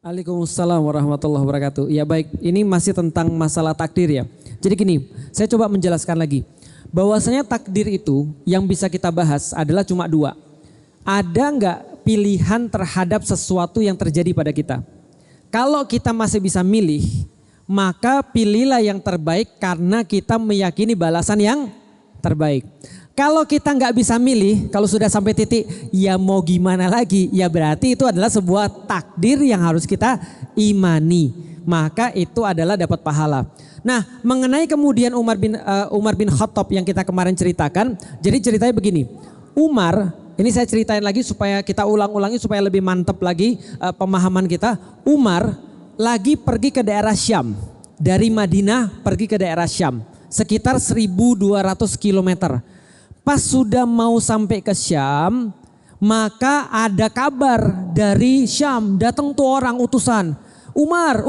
Waalaikumsalam warahmatullahi wabarakatuh. Ya baik, ini masih tentang masalah takdir ya. Jadi gini, saya coba menjelaskan lagi. Bahwasanya takdir itu yang bisa kita bahas adalah cuma dua. Ada nggak pilihan terhadap sesuatu yang terjadi pada kita? Kalau kita masih bisa milih, maka pilihlah yang terbaik karena kita meyakini balasan yang terbaik. Kalau kita nggak bisa milih, kalau sudah sampai titik, ya mau gimana lagi? Ya berarti itu adalah sebuah takdir yang harus kita imani. Maka itu adalah dapat pahala. Nah, mengenai kemudian Umar bin Khattab yang kita kemarin ceritakan, jadi ceritanya begini. Umar, ini saya ceritain lagi supaya kita ulang-ulangi supaya lebih mantap lagi pemahaman kita. Umar lagi pergi ke daerah Syam. Dari Madinah pergi ke daerah Syam. Sekitar 1.200 kilometer. Pas sudah mau sampai ke Syam, maka ada kabar dari Syam, datang tuh orang utusan. Umar,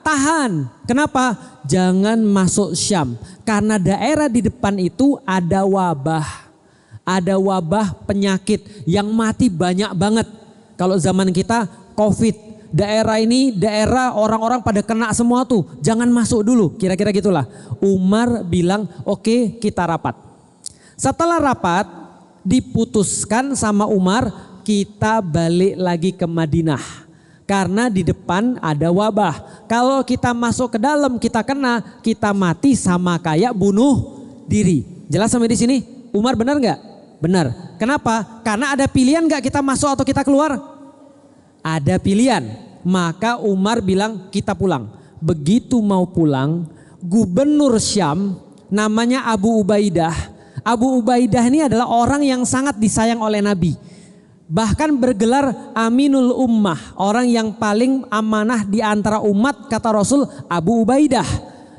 tahan. Kenapa? Jangan masuk Syam. Karena daerah di depan itu ada wabah. Ada wabah penyakit yang mati banyak banget. Kalau zaman kita COVID, daerah ini daerah orang-orang pada kena semua tuh. Jangan masuk dulu, kira-kira gitulah. Umar bilang, oke, kita rapat. Setelah rapat diputuskan sama Umar kita balik lagi ke Madinah. Karena di depan ada wabah. Kalau kita masuk ke dalam kita kena, kita mati sama kayak bunuh diri. Jelas sampai di sini? Umar benar nggak? Benar. Kenapa? Karena ada pilihan nggak kita masuk atau kita keluar? Ada pilihan. Maka Umar bilang kita pulang. Begitu mau pulang, gubernur Syam namanya Abu Ubaidah. Abu Ubaidah ini adalah orang yang sangat disayang oleh Nabi. Bahkan bergelar Aminul Ummah, orang yang paling amanah di antara umat, kata Rasul Abu Ubaidah.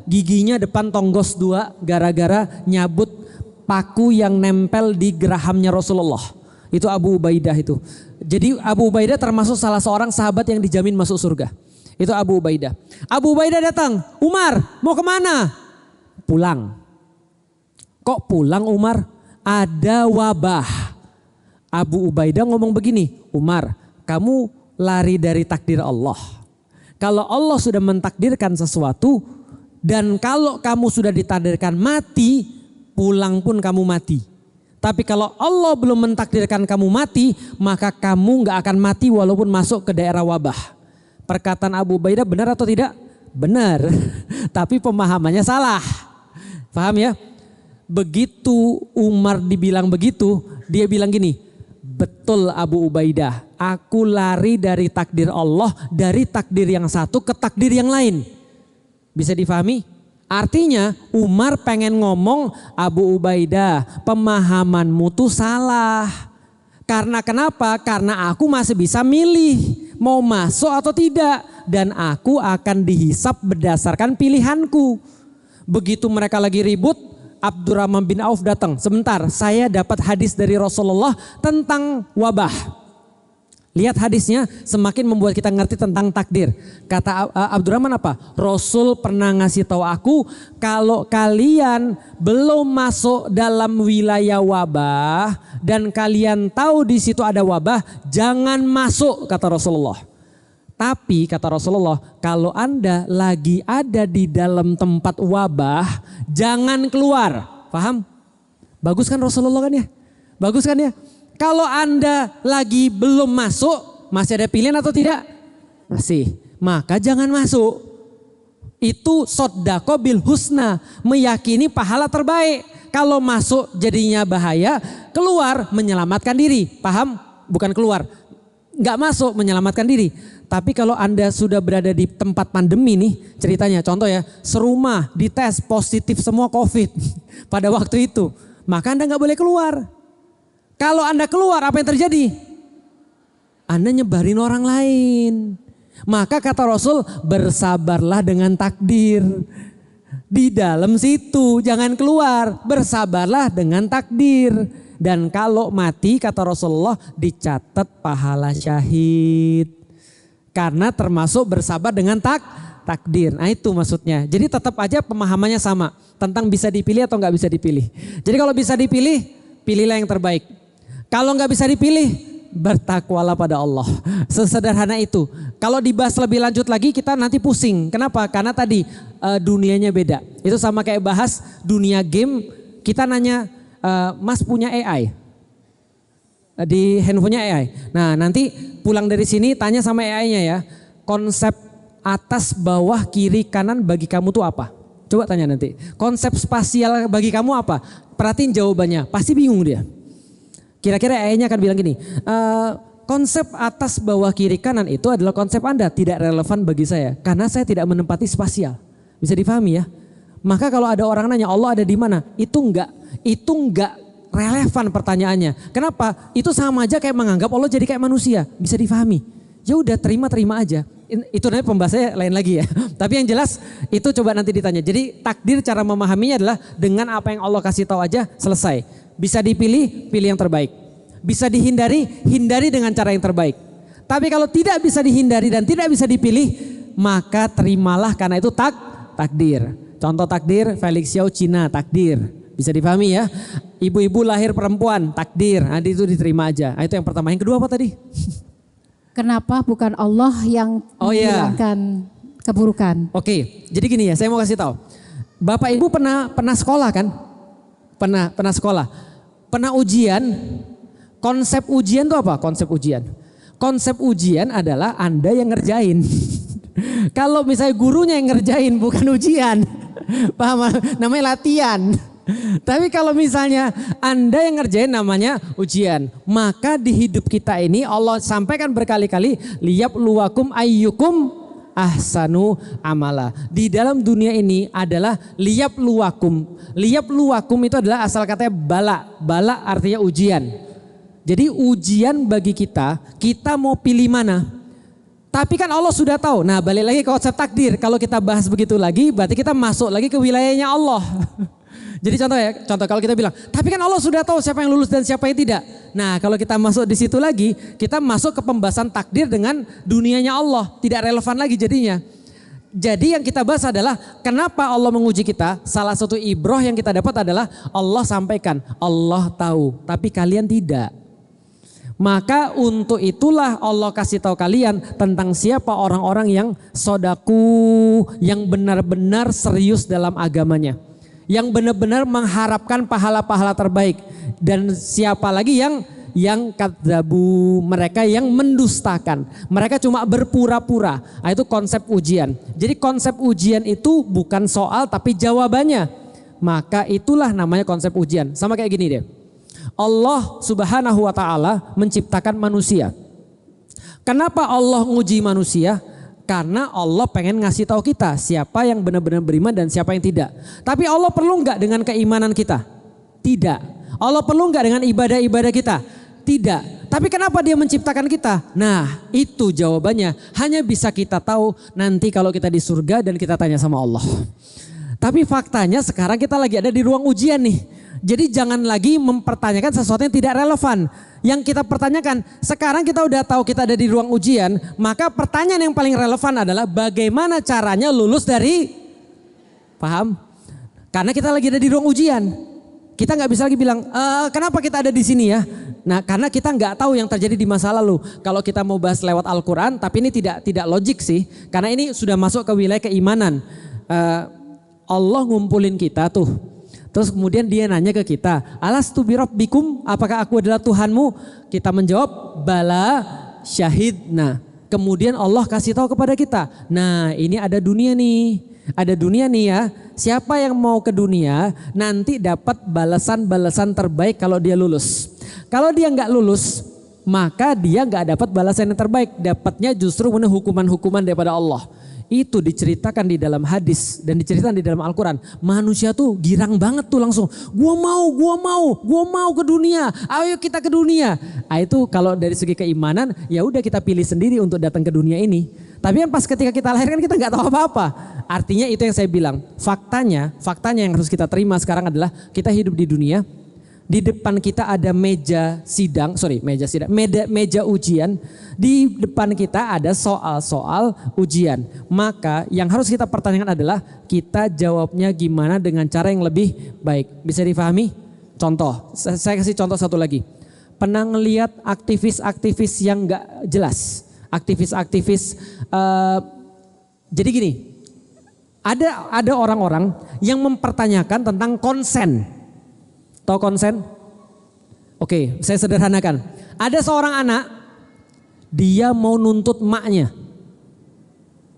Giginya depan tonggos dua gara-gara nyabut paku yang nempel di gerahamnya Rasulullah. Itu Abu Ubaidah itu. Jadi Abu Ubaidah termasuk salah seorang sahabat yang dijamin masuk surga. Itu Abu Ubaidah. Abu Ubaidah datang, Umar mau kemana? Pulang. Kok pulang Umar? Ada wabah. Abu Ubaidah ngomong begini, Umar, kamu lari dari takdir Allah. Kalau Allah sudah mentakdirkan sesuatu dan kalau kamu sudah ditakdirkan mati, pulang pun kamu mati. Tapi kalau Allah belum mentakdirkan kamu mati, maka kamu nggak akan mati walaupun masuk ke daerah wabah. Perkataan Abu Ubaidah benar atau tidak? Benar. Tapi pemahamannya salah. Paham ya? Begitu Umar dibilang begitu, dia bilang gini, betul Abu Ubaidah, aku lari dari takdir Allah, dari takdir yang satu ke takdir yang lain. Bisa difahami? Artinya Umar pengen ngomong, Abu Ubaidah, pemahamanmu tuh salah. Karena kenapa? Karena aku masih bisa milih mau masuk atau tidak. Dan aku akan dihisap berdasarkan pilihanku. Begitu mereka lagi ribut, Abdurrahman bin Auf datang. Sebentar, saya dapat hadis dari Rasulullah tentang wabah. Lihat hadisnya, semakin membuat kita ngerti tentang takdir. Kata Abdurrahman apa? Rasul pernah ngasih tahu aku, kalau kalian belum masuk dalam wilayah wabah dan kalian tahu di situ ada wabah, jangan masuk, kata Rasulullah. Tapi kata Rasulullah, kalau Anda lagi ada di dalam tempat wabah, jangan keluar. Paham? Bagus kan Rasulullah kan ya? Bagus kan ya? Kalau Anda lagi belum masuk, masih ada pilihan atau tidak? Masih. Maka jangan masuk. Itu sodako bil husna, meyakini pahala terbaik. Kalau masuk jadinya bahaya, keluar menyelamatkan diri. Paham? Bukan keluar. Nggak masuk menyelamatkan diri. Tapi kalau Anda sudah berada di tempat pandemi nih, ceritanya contoh ya, serumah dites positif semua COVID pada waktu itu, maka Anda nggak boleh keluar. Kalau Anda keluar, apa yang terjadi? Anda nyebarin orang lain. Maka kata Rasul, bersabarlah dengan takdir. Di dalam situ, jangan keluar, bersabarlah dengan takdir. Dan kalau mati, kata Rasulullah, dicatat pahala syahid. Karena termasuk bersabar dengan takdir. Nah itu maksudnya. Jadi tetap aja pemahamannya sama. Tentang bisa dipilih atau nggak bisa dipilih. Jadi kalau bisa dipilih, pilihlah yang terbaik. Kalau nggak bisa dipilih, bertakwalah pada Allah. Sesederhana itu. Kalau dibahas lebih lanjut lagi kita nanti pusing. Kenapa? Karena tadi dunianya beda. Itu sama kayak bahas dunia game. Kita nanya, Mas punya AI? Di handphonenya AI. Nah nanti pulang dari sini tanya sama AI-nya ya. Konsep atas, bawah, kiri, kanan bagi kamu tuh apa? Coba tanya nanti. Konsep spasial bagi kamu apa? Perhatiin jawabannya. Pasti bingung dia. Kira-kira AI-nya akan bilang gini. Konsep atas, bawah, kiri, kanan itu adalah konsep Anda, tidak relevan bagi saya. Karena saya tidak menempati spasial. Bisa difahami ya? Maka kalau ada orang nanya Allah ada di mana? Itu enggak relevan pertanyaannya. Kenapa? Itu sama aja kayak menganggap Allah jadi kayak manusia. Bisa difahami? Ya udah terima aja. Itu nanti pembahasannya lain lagi ya. Tapi yang jelas itu coba nanti ditanya. Jadi takdir cara memahaminya adalah dengan apa yang Allah kasih tahu aja selesai. Bisa dipilih, pilih yang terbaik. Bisa dihindari, hindari dengan cara yang terbaik. Tapi kalau tidak bisa dihindari dan tidak bisa dipilih, maka terimalah karena itu takdir. Contoh takdir, Felix Xiao Cina, takdir. Bisa dipahami ya. Ibu-ibu lahir perempuan, takdir. Nah, itu diterima aja. Nah, itu yang pertama. Yang kedua apa tadi? Kenapa bukan Allah yang menghilangkan keburukan? Oke, jadi gini ya, saya mau kasih tahu. Bapak Ibu pernah sekolah kan? Pernah sekolah. Pernah ujian. Konsep ujian itu apa? Konsep ujian adalah Anda yang ngerjain. Kalau misalnya gurunya yang ngerjain bukan ujian. Paham? Namanya latihan. Tapi kalau misalnya Anda yang ngerjain namanya ujian. Maka di hidup kita ini Allah sampaikan berkali-kali, liyabluwakum ayyukum ahsanu amala. Di dalam dunia ini adalah liyabluwakum. Liyabluwakum itu adalah asal katanya bala. Bala artinya ujian. Jadi ujian bagi kita mau pilih mana. Tapi kan Allah sudah tahu. Nah balik lagi ke konsep takdir. Kalau kita bahas begitu lagi berarti kita masuk lagi ke wilayahnya Allah. Jadi contoh kalau kita bilang, tapi kan Allah sudah tahu siapa yang lulus dan siapa yang tidak. Nah kalau kita masuk di situ lagi, kita masuk ke pembahasan takdir dengan dunianya Allah. Tidak relevan lagi jadinya. Jadi yang kita bahas adalah kenapa Allah menguji kita. Salah satu ibrah yang kita dapat adalah Allah sampaikan, Allah tahu tapi kalian tidak. Maka untuk itulah Allah kasih tahu kalian tentang siapa orang-orang yang sodaku, yang benar-benar serius dalam agamanya. Yang benar-benar mengharapkan pahala-pahala terbaik. Dan siapa lagi yang kadzabu, mereka yang mendustakan. Mereka cuma berpura-pura. Nah, itu konsep ujian. Jadi konsep ujian itu bukan soal tapi jawabannya. Maka itulah namanya konsep ujian. Sama kayak gini deh. Allah Subhanahu wa taala menciptakan manusia. Kenapa Allah nguji manusia? Karena Allah pengen ngasih tahu kita siapa yang benar-benar beriman dan siapa yang tidak. Tapi Allah perlu enggak dengan keimanan kita? Tidak. Allah perlu enggak dengan ibadah-ibadah kita? Tidak. Tapi kenapa dia menciptakan kita? Nah, itu jawabannya. Hanya bisa kita tahu nanti kalau kita di surga dan kita tanya sama Allah. Tapi faktanya sekarang kita lagi ada di ruang ujian nih. Jadi jangan lagi mempertanyakan sesuatu yang tidak relevan. Yang kita pertanyakan, sekarang kita udah tahu kita ada di ruang ujian, maka pertanyaan yang paling relevan adalah bagaimana caranya lulus dari, paham? Karena kita lagi ada di ruang ujian. Kita nggak bisa lagi bilang, kenapa kita ada di sini ya? Nah karena kita nggak tahu yang terjadi di masa lalu. Kalau kita mau bahas lewat Al-Quran, tapi ini tidak logik sih. Karena ini sudah masuk ke wilayah keimanan. Allah ngumpulin kita tuh. Terus kemudian dia nanya ke kita, alastu birabbikum, apakah aku adalah Tuhanmu? Kita menjawab, bala syahidna. Kemudian Allah kasih tahu kepada kita, nah ini ada dunia nih ya. Siapa yang mau ke dunia nanti dapat balasan-balasan terbaik kalau dia lulus. Kalau dia nggak lulus, maka dia nggak dapat balasan yang terbaik. Dapatnya justru hukuman-hukuman daripada Allah. Itu diceritakan di dalam hadis dan diceritakan di dalam Al-Quran. Manusia tuh girang banget tuh langsung. Gua mau ke dunia. Ayo kita ke dunia. Nah, itu kalau dari segi keimanan ya udah kita pilih sendiri untuk datang ke dunia ini. Tapi kan pas ketika kita lahir kan kita nggak tahu apa-apa. Artinya itu yang saya bilang. Faktanya yang harus kita terima sekarang adalah kita hidup di dunia. Di depan kita ada meja ujian. Di depan kita ada soal-soal ujian. Maka yang harus kita pertanyakan adalah kita jawabnya gimana dengan cara yang lebih baik. Bisa difahami? Contoh, saya kasih contoh satu lagi. Pernah ngelihat aktivis-aktivis yang gak jelas. aktivis-aktivis. Jadi gini, ada orang-orang yang mempertanyakan tentang konsen. Tahu konsen? Oke, saya sederhanakan. Ada seorang anak, dia mau nuntut emaknya.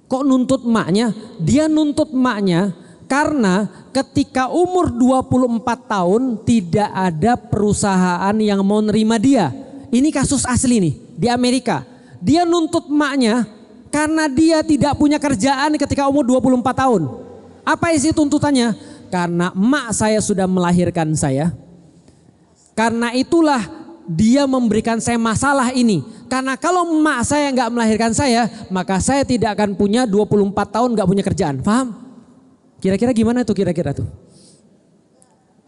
Kok nuntut emaknya? Dia nuntut emaknya karena ketika umur 24 tahun tidak ada perusahaan yang mau nerima dia. Ini kasus asli nih di Amerika. Dia nuntut emaknya karena dia tidak punya kerjaan ketika umur 24 tahun. Apa isi tuntutannya? Karena emak saya sudah melahirkan saya. Karena itulah dia memberikan saya masalah ini. Karena kalau emak saya nggak melahirkan saya, maka saya tidak akan punya 24 tahun nggak punya kerjaan. Paham? Kira-kira gimana tuh kira-kira tuh?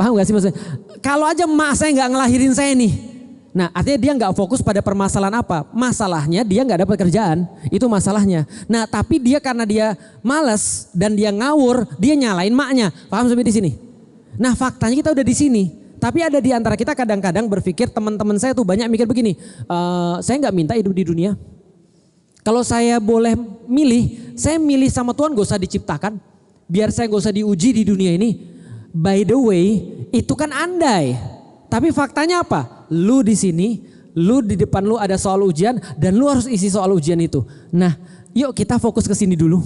Paham gak sih maksudnya? Kalau aja emak saya nggak ngelahirin saya nih. Nah artinya dia nggak fokus pada permasalahan apa. Masalahnya dia nggak dapat kerjaan. Itu masalahnya. Nah tapi dia karena dia malas dan dia ngawur, dia nyalain maknya. Paham sampai di sini? Nah faktanya kita udah di sini. Tapi ada di antara kita kadang-kadang berpikir, teman-teman saya tuh banyak mikir begini, saya nggak minta hidup di dunia. Kalau saya boleh milih, saya milih sama Tuhan gak usah diciptakan. Biar saya gak usah diuji di dunia ini. By the way, itu kan andai. Tapi faktanya apa? Lu di sini, lu di depan lu ada soal ujian dan lu harus isi soal ujian itu. Nah, yuk kita fokus ke sini dulu.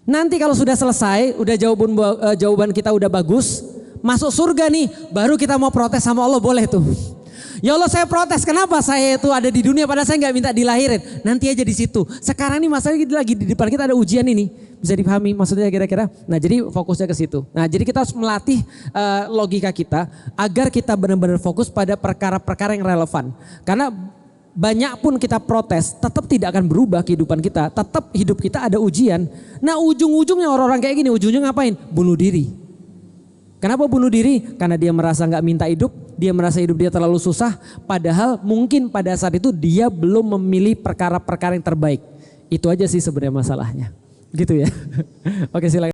Nanti kalau sudah selesai, udah jawaban kita udah bagus, masuk surga nih, baru kita mau protes sama Allah, boleh tuh. Ya Allah saya protes, kenapa saya itu ada di dunia padahal saya nggak minta dilahirin. Nanti aja di situ. Sekarang nih masalahnya lagi di depan kita ada ujian ini. Bisa dipahami maksudnya kira-kira? Nah jadi fokusnya ke situ. Nah jadi kita harus melatih logika kita agar kita benar-benar fokus pada perkara-perkara yang relevan. Karena banyak pun kita protes, tetap tidak akan berubah kehidupan kita. Tetap hidup kita ada ujian. Nah ujung-ujungnya orang-orang kayak gini, ujungnya ngapain? Bunuh diri. Kenapa bunuh diri? Karena dia merasa nggak minta hidup, dia merasa hidup dia terlalu susah. Padahal mungkin pada saat itu dia belum memilih perkara-perkara yang terbaik. Itu aja sih sebenarnya masalahnya. Gitu ya. Oke silakan.